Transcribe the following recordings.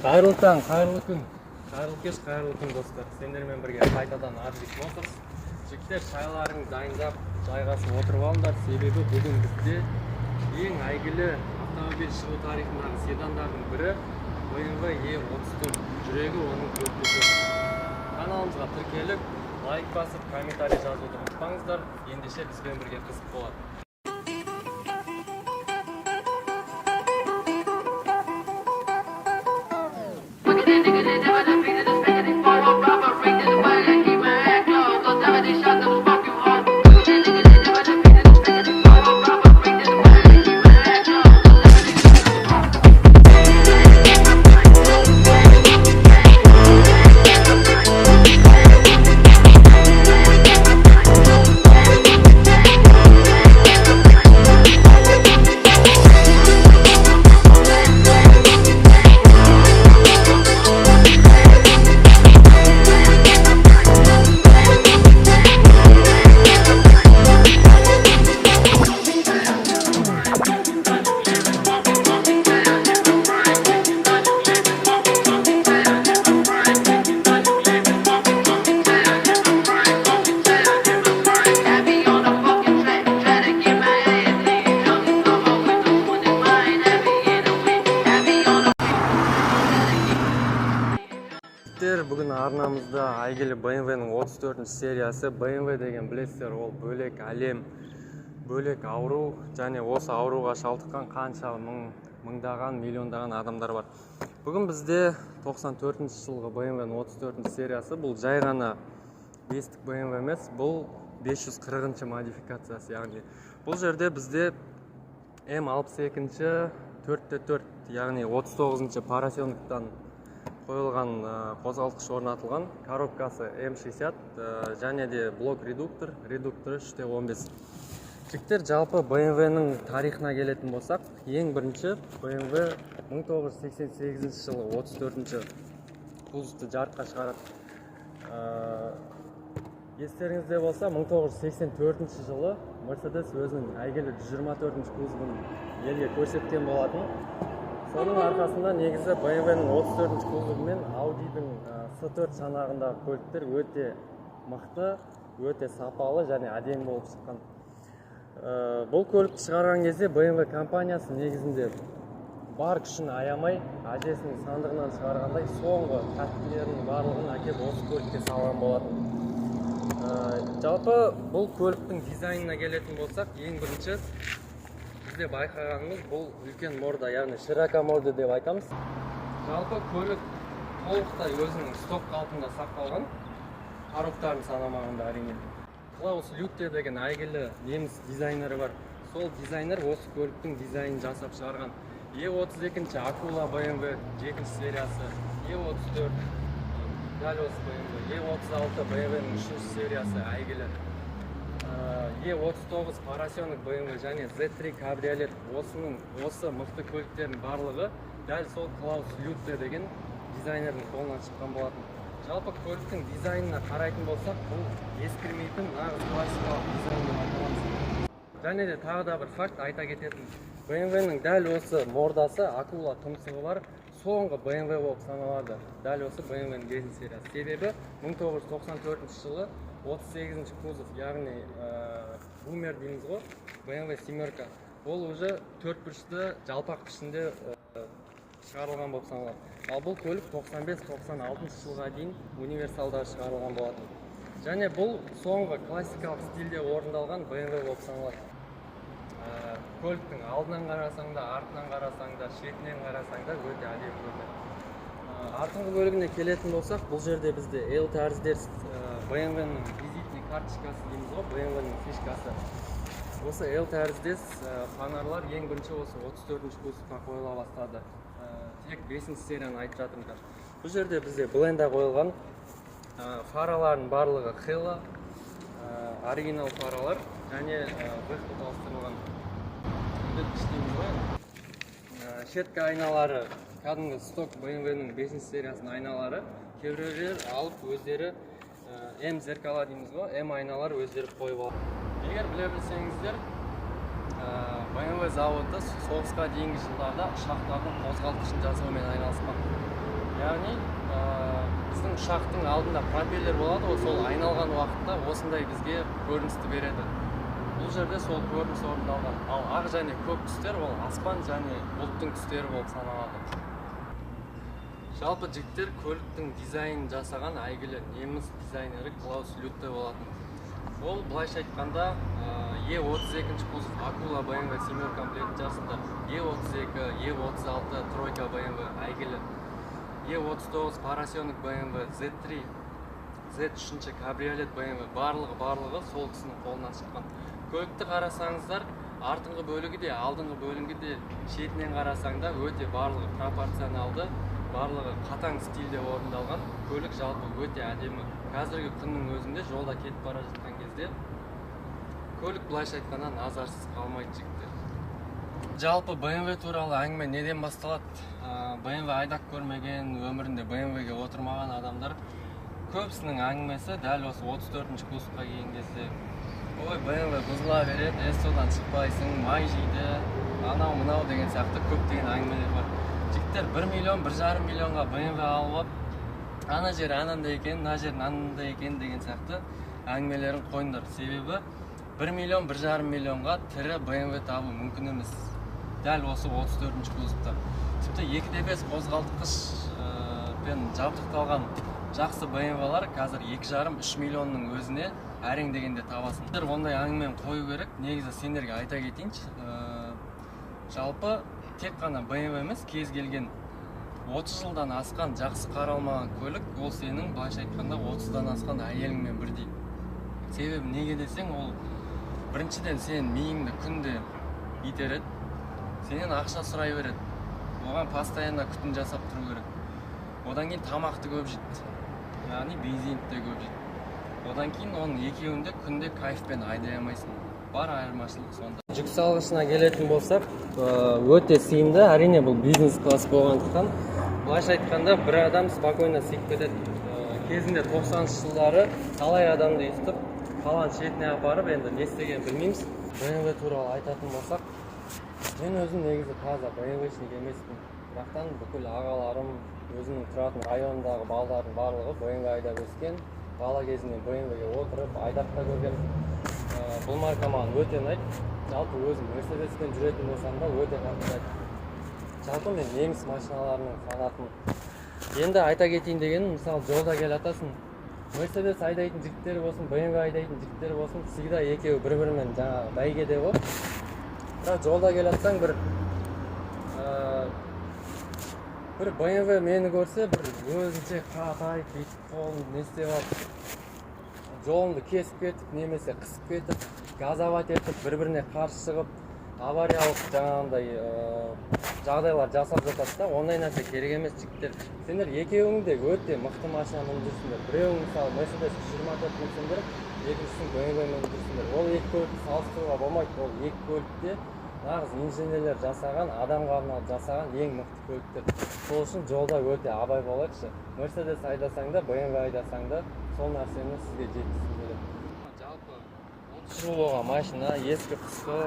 Қайырлы таң, қайырлы күн. Қайырлы кеш, қайырлы күн достар. Сендермен бірге қайтадан Arctic Motors. Жігіттер, шайларың дайындап, жайғасып отырып алыңдар. Себебі бүгін бізде ең әйгілі автомобиль шығу тарихындағы седандардың бірі BMW E34. Жүрегі оның көрпесі. Каналымызға тіркеліп, лайк басып, комментарий жазуды ұмытпаңыздар. Ендеше бізбен бірге қызық болады. Бүгін арнамызда әйгілі BMW-ның 34 сериясы. BMW деген білесіздер, ол бөлек әлем, бөлек ауру, және осы ауруға шалдыққан қанша мыңдаған, миллиондаған адамдар бар. Бүгін бізде 94 жылғы BMW-ның 34 сериясы. Бұл жай ғана бестік BMW емес, бұл 540 модификациясы. Яғни бұл жерде бізде М62 4x4, яғни 39 поросенктан қойылған қозғалтқыш орнатылған, коробкасы М60, және де блок редукторы 3.15. Жігіттер, жалпы BMW-ның тарихына келетін болсақ, ең бірінші BMW 1988 жылы 34-ші кузовты жарыққа шығарады. Естеріңізде болса, 1984 жылы Mercedes өзінің әйгілі 124-ші кузовын елге көрсеткен болатын. Соның арқасында негізі BMW-ның 34-ші кузовы мен Audi-дің S4 санағындағы көліктер өте мықты, өте сапалы және әдемі болып шыққан. Бұл көлікті шығарған кезде BMW компаниясы негізінде бар күшін аямай, әжесінің сандығынан шығарғандай соңғы тәттілерінің барлығын әкеп осы көлікке салған болатын. Жалпы бұл көліктің дизайнына келетін болсақ, ең бірінші бізде байқағанымыз бұл үлкен морда, яғни широка морда деп айтамыз. Жалпы көлік толықтай өзінің сток қалпында сақталған, коробкаларын санамағанда әрине. Клаус Люте деген әйгілі неміс дизайнері бар. Сол дизайнер осы көліктің дизайнын жасап шығарған. E32 Акула BMW 2 сериясы, E34 дәл осы BMW, E36 BMW-ның 3 сериясы әйгілі. E39 поросенок BMW және Z3 кабриолет, осы мықты көліктердің барлығы дәл сол Клаус Люте деген дизайнердің қолынан шыққан болатын. Жалпы көліктің дизайнына қарайтын болсақ, бұл ескірмейтін нағыз классикалық дизайн деп аталамыз. Және де тағы да бір факт айта кететін. BMW-ның дәл осы мордасы, акула тұмсығы бар, соңғы BMW болып саналады. Дәл осы BMW-ның 5 сериясы. Себебі 1994 жылы 38-ші кузов, яғни бумер дейміз ғой, BMW семерка. Ол уже 4 бұрышты жалпақ пішінде шығарылған болып саналады. Ал бұл көлік 95-96 жылға дейін универсалда шығарылған болатын. Және бұл соңғы классикалық стильде орындалған BMW болып саналады. Көліктің алдынан қарасаң да, артынан қарасаң да, шетінен қарасаң да өте әдемі көрінеді. Артыңғы бөлігіне келетін болсақ, бұл жерде бізде L тәріздес BMW-ның визитный карточкасы дейміз ғой, BMW-ның фишкасы. Осы L тәріздес фонарлар ең бірінші осы 34-ші кузовқа қойыла бастады. Тек 5-ші серияны айтып жатырмын. Бұл жерде бізде бленда қойылған, фаралардың барлығы Hella, оригинал фаралар және вехтот ауыстырылған. Шеткі айналары, кәдімгі сток BMW-ның 5-ші сериясының айналары, кейбіреулер алып өздері М зеркала дейміз ғой, М айналар өздері қойып алды. Егер біле білсеңіздер, BMW заводы соғысқа дейінгі жылдарда ұшақтардың қозғалтқышын жасаумен айналыспақ. яғни біздің ұшақтың алдында пропеллер болады ғой, сол айналған уақытта осындай бізге көріністі береді. Бұл жерде сол көрініс орындалған. Ал ақ және көк түстер ол аспан және бұлттың түстері болып саналады. Жалпы жігіттер көліктің дизайнын жасаған әйгілі неміс дизайнері Клаус Лютте болатын. Ол былайша айтқанда E32 кузов Акула BMW семер комплект жасында, E32, E36 тройка BMW әйгілі, E39 Парасенок BMW, Z3, Z3 кабриолет BMW барлығы сол кісінің қолынан шыққан. Көлікті қарасаңыздар, артыңғы бөлігі де, алдыңғы бөлігі де, шетінен қарасаңда өте барлығы пропорционалды, барлығы қатаң стильде орындалған. Көлік жалпы өте әдемі. Қазіргі күннің өзінде жолда кетіп бара жатқан кезде көлік былайша айтқанда назарсыз қалмайды жігіттер. Жалпы BMW туралы әңгіме неден басталады? BMW айдап көрмеген, өмірінде BMW-ге отырмаған адамдар көбісінің әңгімесі дәл осы 34-ші кузовқа келген кезде: ой, BMW бұзыла береді, содан шықпайсың, май жейді, анау-мынау деген сияқты көптеген әңгімелер бар. Жігіттер 1 миллион, 1,5 миллионға BMW алып, ана жер анандай екен, мына жер мынандай екен деген сияқты әңгімелерін қойыңдар. Себебі 1 миллион, 1,5 миллионға тірі BMW табу мүмкін емес. Дәл осы 34-ші кузовта. Тіпті 2.5 қозғалтқыш пен жабдықталған жақсы BMW-лар қазір 2,5-3 миллионның өзіне әрең дегенде табасың. Ондай әңгімені қою керек. Негізі сендерге айта кетейінші. Жалпы тек қана BMW емес, кез келген 30 жылдан асқан жақсы қаралмаған көлік, ол сенің былайша айтқанда 30-дан асқан әйеліңмен бірдей. Себебі неге десең, ол біріншіден сен миыңды күнде итереді, сенен ақша сұрай береді, оған постоянно күтім жасап тұру керек. Одан кейін тамақты көп жейді, яғни бензинді де көп жейді. Одан кейін оның екеуінде күнде кайфпен айдай алмайсың. Бар айырмашылық сонда. Жүк салғышына келетін болсақ, өте сыйымды. Әрине бұл бизнес класс болғандықтан, былайша айтқанда бір адам спокойно сыйып кетеді. Кезінде 90-шы жылдары талай адамды естіп, қалған шетіне апарып, енді не істегенін білмейміз. BMW туралы айтатын болсақ, мен өзім негізі таза BMW-шник емеспін. Бірақтан бүкіл ағаларым, өзінің тұратын райондағы балдардың барлығы BMW айдап өскен. Бала кезінен BMW-ге отырып, айдап та көрген. Бұл марка маған өте ұнайды. Жалпы өзім Мерседеспен жүретін болсам да өте қатты ұнайды. Жалпы мен неміс машиналарының фанатымын. Енді айта кетейін дегенім, мысалы жолда келе жатасың, Мерседес айдайтын жігіттер болсын, BMW айдайтын жігіттер болсын, всегда екеуі бір-бірімен жаңағы бәйгеде ғой. Бірақ жолда келе жатсаң, бір BMW мені көрсе, бір өзінше қатайып, бүйтіп қолын не істеп алып, жолымды кесіп кетіп, немесе қысып кетіп, газовать етіп, бір-біріне қарсы шығып, авариялық жаңағындай жағдайлар жасап жатады да, ондай нәрсе керек емес жігіттер. Сендер екеуің де өте мықты машина мініп жүрсіңдер. Біреуің мысалы Mercedes 324 мінсіңдер, екіншісін BMW мініп жүрсіңдер. Ол екі көлікті салыстыруға болмайды. Ол екі көлікте нағыз инженерлер жасаған, адамға арналып жасаған ең мықты көліктер. Сол үшін жолда өте абай болайықшы. Mercedes айдасаң да, BMW айдасаң да, сол нәрсені сізге жеткізгім келеді. Жалпы 30 жыл болған машина, ескі қысқы,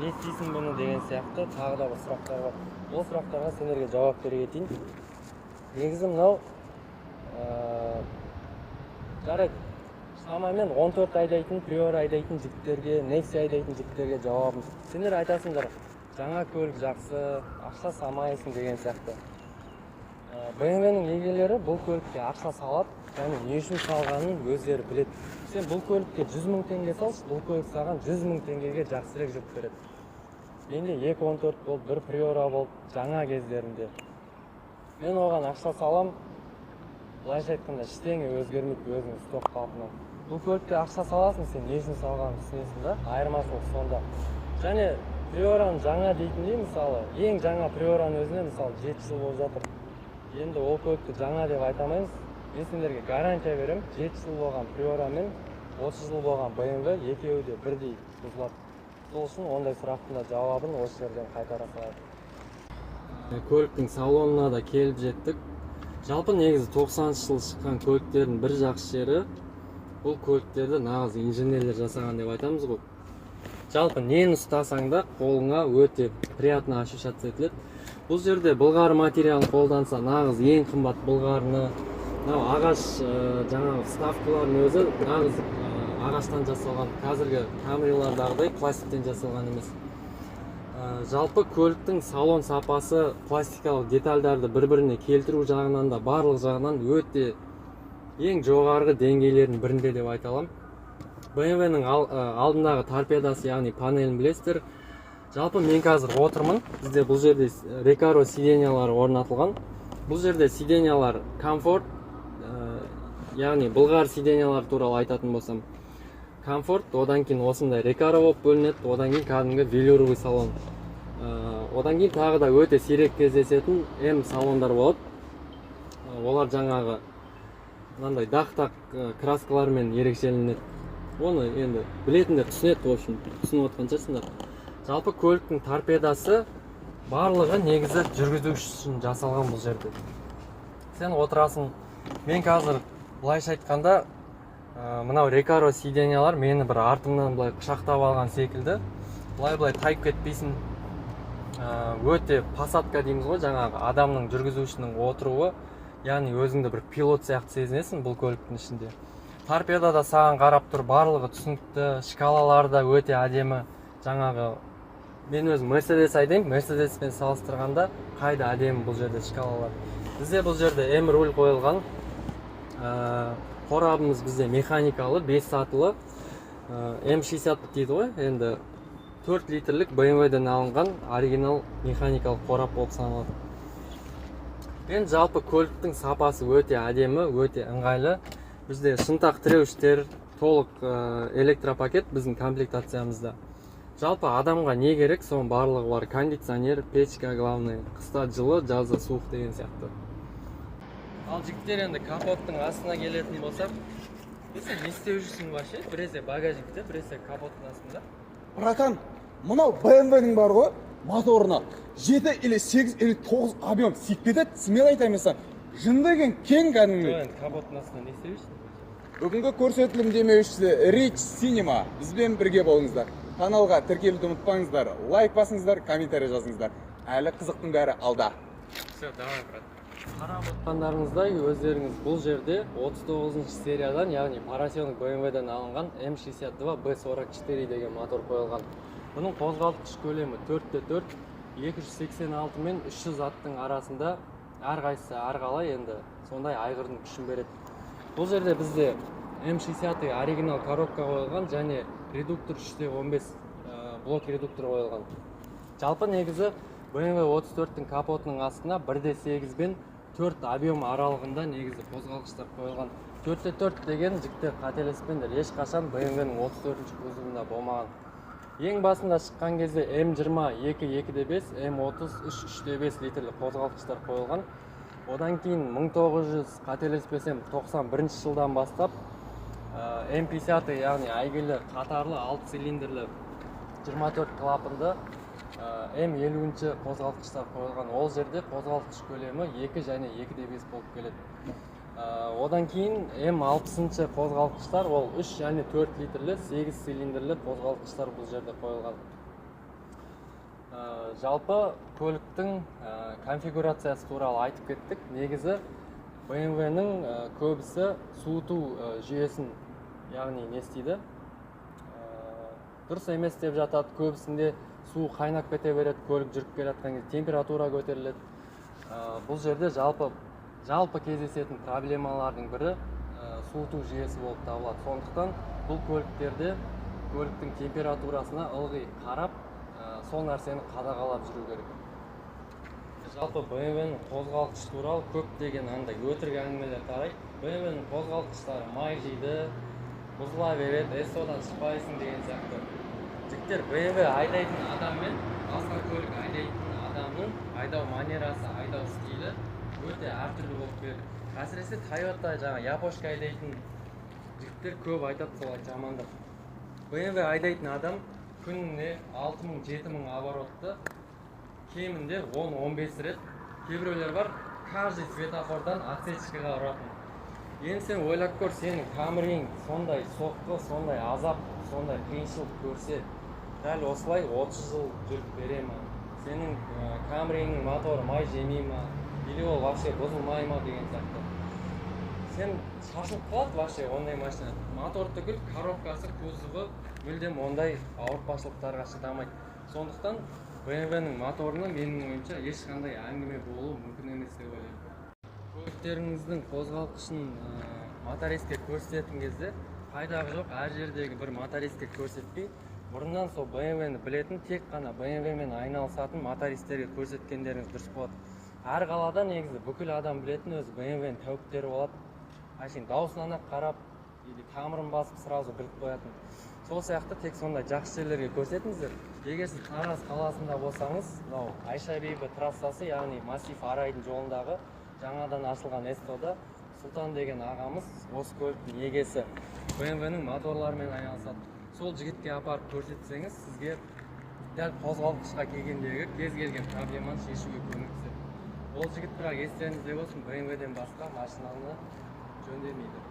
не істейсің бұны деген сияқты тағы да бір сұрақтар бар. Ол сұрақтарға сендерге жауап бере кетейін. Негізі мынау жарайды. Шамамен 14 айдайтын, Priora айдайтын жігіттерге, Nexia айдайтын жігіттерге жауабым. Сендер айтасыңдар, жаңа көлік жақсы, ақша салмайсың деген сияқты. BMW-нің егелері бұл көлікке ақша салады, және не үшін салғанын өздері біледі. Сен бұл көлікке 100 мың теңге салшы, бұл көлік саған 100 мың теңгеге жақсырек жүріп береді. Менде 214 болды, бір Priora болды, жаңа кездерінде. Мен оған ақша салам, былайша айтқанда ештеңе өзгермейді өзінің сток қалпынан. Бұл көлікке ақша саласың, сен не үшін салғанын түсінесің да, айырмашылық сонда. Және Priora'ның жаңа дейтіндей, мысалы, ең жаңа Priora'ның өзіне мысалы 7 жыл болып жатыр. Енді ол көлікті жаңа деп айтамаймыз. Мен сендерге гарантия берем, 7 жыл болған Priora мен 30 жыл болған BMW екеуі де бірдей бұзылады. Сол үшін ондай сұрақтың да жауабын осы жерден қайтара салайық. Көліктің салонына да келіп жеттік. Жалпы негізі 90-шы жылы шыққан көліктердің бір жақсы жері, бұл көліктерді нағыз инженерлер жасаған деп айтамыз ғой. Жалпы нені ұстасаң да қолыңа өте приятно ощущаться етіледі. Бұл жерде былғары материалын қолданса, нағыз ең қымбат былғарыны, ағаш жаңағы вставкалардың өзі нағыз ағаштан жасалған, қазіргі Камрилардағыдай пластиктен жасалған емес. Жалпы көліктің салон сапасы, пластикалық детальдарды бір-біріне келтіру жағынан да барлық жағынан өте ең жоғарғы деңгейлердің бірінде деп айта аламын. BMW-ның алдындағы торпедасы, яғни панелін білесіздер. Жалпы мен қазір отырмын. Бізде бұл жерде Recaro сиденьялары орнатылған. Бұл жерде сиденьялар комфорт, яғни былғары сиденьялар туралы айтатын болсам, комфорт, одан кейін осындай Recaro болып бөлінеді, одан кейін кәдімгі велюровый салон. Одан кейін тағы да өте сирек кездесетін М салондар болады. Олар жаңағы мынандай дақ-дақ краскалармен ерекшеленеді. Оны енді білетіндер түсінеді, в общем, түсініп отқан шығарсыңдар. Жалпы көліктің торпедасы барлығы негізі жүргізуші үшін жасалған бұл жерде. Сен отырасың. Мен қазір былайша айтқанда, мынау Recaro сиденьялар мені бір артымнан былай құшақтап алған секілді. Былай тайып кетпейсің. Өте посадка дейміз ғой, жаңағы адамның жүргізушінің отыруы, яғни өзіңді бір пилот сияқты сезінесің бұл көліктің ішінде. Торпедада саған қарап тұр, барлығы түсінікті, шкалалары да өте әдемі. Жаңағы мен өзім Mercedes айдаймын, Mercedes-пен салыстырғанда қайда әдемі бұл жерде шкалалар. Бізде бұл жерде М руль қойылған. Қорабымыз бізде механикалы, 5 сатылы. М60 дейді ғой, енді 4 литрлік BMW-ден алынған оригинал механикалық қорап болып саналады. Енді жалпы көліктің сапасы өте әдемі, өте ыңғайлы. Бізде шынтақ тіреуіштер, толық электропакет біздің комплектациямызда. Жалпы адамға не керек, соның барлығы бар. Кондиционер, печка, главный, қыста жылы, жазда суық деген сияқты. Ал жігіттер, енді капоттың астына келетін болсақ, сен не істеп жүрсің вообще? Біресе багажникте, біресе капоттың астында. Братан, мынау BMW-ның бар ғой, моторына 7 или 8 или 9 объем сиіп кетеді, смело айтайын саған. Жындеген кең кәдімгі. Капоттың астында не істеп жүрсің? Бүгінгі көрсетілім демеушісі Rich Cinema. Бізбен бірге болыңыздар. Каналға тіркелуді ұмытпаңыздар, лайк басыңыздар, комментарий жазыңыздар. Әлі қызықтың бәрі алда. Все, давай, брат. Қарап отқандарыңыздай, өздеріңіз бұл жерде 39 сериядан, яғни Parasonic BMW-ден алынған M62 B44 деген мотор қойылған. Бұның қозғалтқыш көлемі 4x4, 286 мен 300 аттың арасында, әрқайсысы әрқалай енді сондай айғырдың күшін береді. Бұл жерде бізде M60 оригинал коробка қойылған және редуктор 3.15 блок редуктор қойылған. Жалпы негізі BMW 34-тің капотының астына 1.8 бен 4 объем аралығында негізі қозғалтқыштар қойылған. 4x4 деген жігіттер қателеспеңдер, ешқашан BMW-ның 34-ші кузовында болмаған. Ең басында шыққан кезде M20 2.5, M30 3.5 литрлі қозғалтқыштар қойылған. Одан кейін 1900 қателеспесем 91 жылдан бастап M50, яғни әйгілі қатарлы 6 цилиндрлі 24 клапанды M50 қозғалтқыштар қойылған. Ол жерде қозғалтқыш көлемі 2 және 2.5 болып келеді. Одан кейін M60 қозғалтқыштар, ол 3 және 4 литрлі 8 цилиндрлі қозғалтқыштар бұл жерде қойылған. Жалпы көліктің конфигурациясы туралы айтып кеттік. Негізі BMW-ның көбісі суыту жүйесін, яғни не істейді? Дұрыс емес деп жатады. Көбісінде су қайнап кете береді, көлік жүріп келе жатқан кезде температура көтеріледі. Бұл жерде жалпы кездесетін проблемалардың бірі суыту жүйесі болып табылады. Сондықтан бұл көліктерде көліктің температурасына ылғи қарап, сол нәрсені қадағалап жүру керек. Жалпы BMW-ның қозғалтқыш туралы көптеген андай өтірік әңгімелер тарайды. BMW-ның қозғалтқыштары май жейді, бұзыла береді, содан шықпайсың деген сияқты. Жігіттер, BMW айдайтын адам мен басқа көлік айдайтын адамның айдау манерасы, айдау стилі өте әртүрлі болып келеді. Әсіресе Toyota жаңа япошка айдайтын жігіттер көп айтады солай жамандап. BMW айдайтын адам күніне 6000-7000 оборотты кемінде 10-15 рет. Кейбіреулер бар, каждый светофордан отсечкаға ұратын. Енді сен ойлап көр, сенің Камриң сондай соққы, сондай азап, сондай қиыншылық көрсе, дәл осылай 30 жыл жүріп бере ме? сенің Camry'нің моторы май жемей ма или ол вообще бұзылмай ма деген сияқты. Сен шашылып қалады вообще ондай машина. Мотор түгіл, коробкасы, кузовы мүлдем ондай ауыртпашылықтарға шыдамайды. Сондықтан BMW-нің моторына менің ойымша ешқандай әңгіме болуы мүмкін емес деп ойлаймын. Көліктеріңіздің қозғалтқышын мотористке көрсететін кезде пайдағы жоқ, әр жердегі бір мотористке көрсетпей, бұрыннан сол BMW-ні білетін, тек қана BMW-мен айналысатын мотористерге көрсеткендеріңіз дұрыс болады. Әр қалада негізі бүкіл адам білетін өзі BMW-ның тәуіптері болады. Әшейін даусынан ақ қарап, или тамырын басып сразу біліп қоятын. Сол сияқты тек сондай жақсы жерлерге көрсетіңіздер. Егер сіз Тараз қаласында болсаңыз, мынау Айша-Бибі трассасы, яғни массив Арайдың жолындағы жаңадан ашылған СТО-да Сұлтан деген ағамыз осы көліктің егесі BMW-нің моторларымен айналысады. Сол жігітке апарып көрсетсеңіз, сізге дәл қозғалтқышқа келгендегі кез келген проблеманы шешуге көмектеседі. Ол жігіт бірақ естеріңізде болсын, BMW-ден басқа машинаны жөндемейді.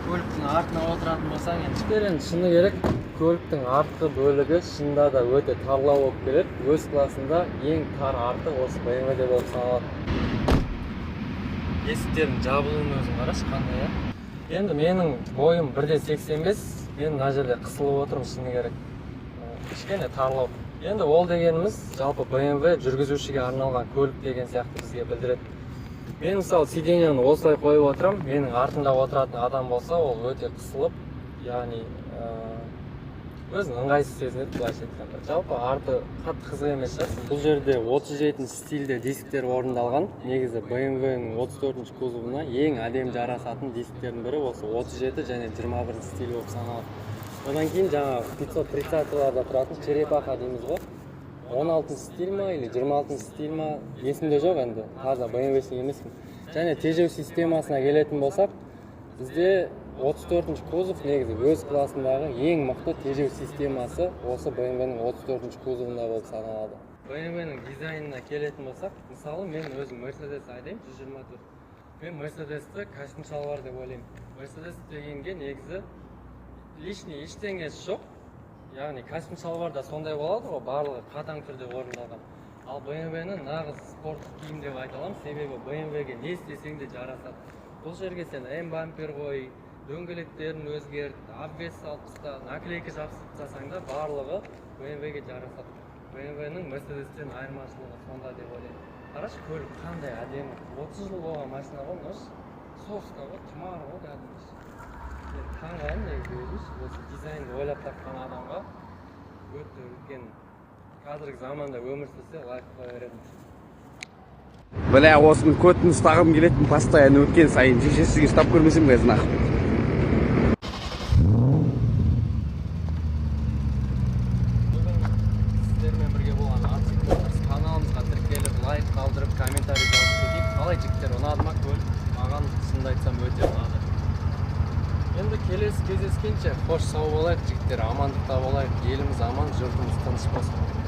Көліктің артына отыратын болсаң, енді шыны керек, көліктің артқы бөлігі шынында да өте тарлау болып келеді. Өз классында ең тар арты осы BMW-де болып саналады. Есіктердің жабылуының өзін қарашы қандай, иә? Енді менің бойым 1.85, мен мына жерде қысылып отырмын шыны керек. Кішкене тарлау. Енді ол дегеніміз жалпы BMW жүргізушіге арналған көлік деген сияқты бізге білдіреді. Мен мысалы сиденьяны осылай қойып отырам, менің артында отыратын адам болса, ол өте қысылып, яғни өзін ыңғайсыз сезінеді, былайша айтқанда. Жалпы арты қатты қызық емес шығар. Бұл жерде 37 стильде дисктер орындалған. Негізі BMW-нің 34 кузовына ең әдемі жарасатын дисктердің бірі осы 37 және 21 стиль болып саналады. Одан кейін жаңа 530-ларда тұратын черепаха дейміз ғой. 16 стиль ма или 26 стиль ма есімде жоқ енді, таза BMW-ші емеспін. Және тежеу системасына келетін болсақ, бізде 34 кузов негізі өз классындағы ең мықты тежеу системасы осы BMW-нің 34 кузовында болып саналады. BMW-нің дизайнына келетін болсақ, мысалы мен өзім Mercedes айдаймын 124. Мен Mercedes-ті костюм шалбар деп ойлаймын. Mercedes дегенге негізі лишний ештеңесі жоқ. Яғни костюм шалбарда сондай болады ғой, барлығы қатаң түрде орындалған. Ал BMW-ні нағыз спорттық киім деп айта аламын, себебі BMW-ге не істесең де жарасады. Бұл жерге сен М-бампер қой, дөңгелектерін өзгерт, обвес алып таста, наклейка жапсырсаң да барлығы BMW-ге жарасады. BMW-нің Mercedes-тен айырмашылығы сонда деп ойлаймын. Қарашы, көлік қандай әдемі. 30 жыл болған машина ғой, софка ғой, тұмар ғой кәдімгі. Таңғалым негізі осы дизайнды ойлап тапқан адамға өте үлкен қазіргі заманда өмір сүрсе лайк қоя береді. Бля, осының көтін ұстағым келетін постоянно өткен сайын шешесізге ұстап көрмесем қазір нақып. Бүгін сіздермен бірге болған Артик Моторс каналымызға тіркеліп, лайк қалдырып, комментарий жазып кетейік. Қалай жігіттер, ұнады ма көлік? Маған шынымды айтсам өте ұнады. Енді келесі кездескенше қош сау болайық жігіттер, амандықта болайық, еліміз аман, жұртымыз тыныш болсын.